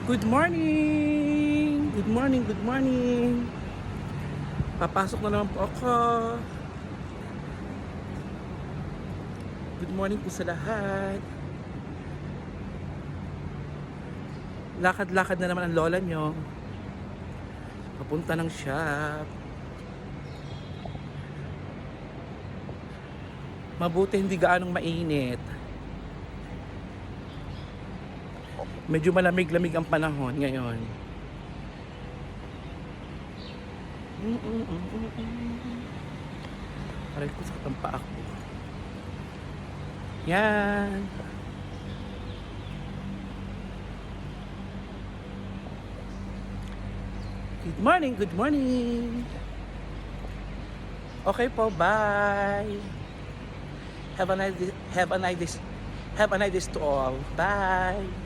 Good morning! Good morning, good morning! Papasok na naman po ako. Good morning po sa lahat. Lakad-lakad na naman ang lola nyo. Papunta ng shop. Mabuti hindi gaanong mainit. Medyo malamig-lamig ang panahon ngayon. Aray ko, sakit ang paa ko. Yan. Good morning, good morning. Okay po, bye. Have a nice day to all. Bye.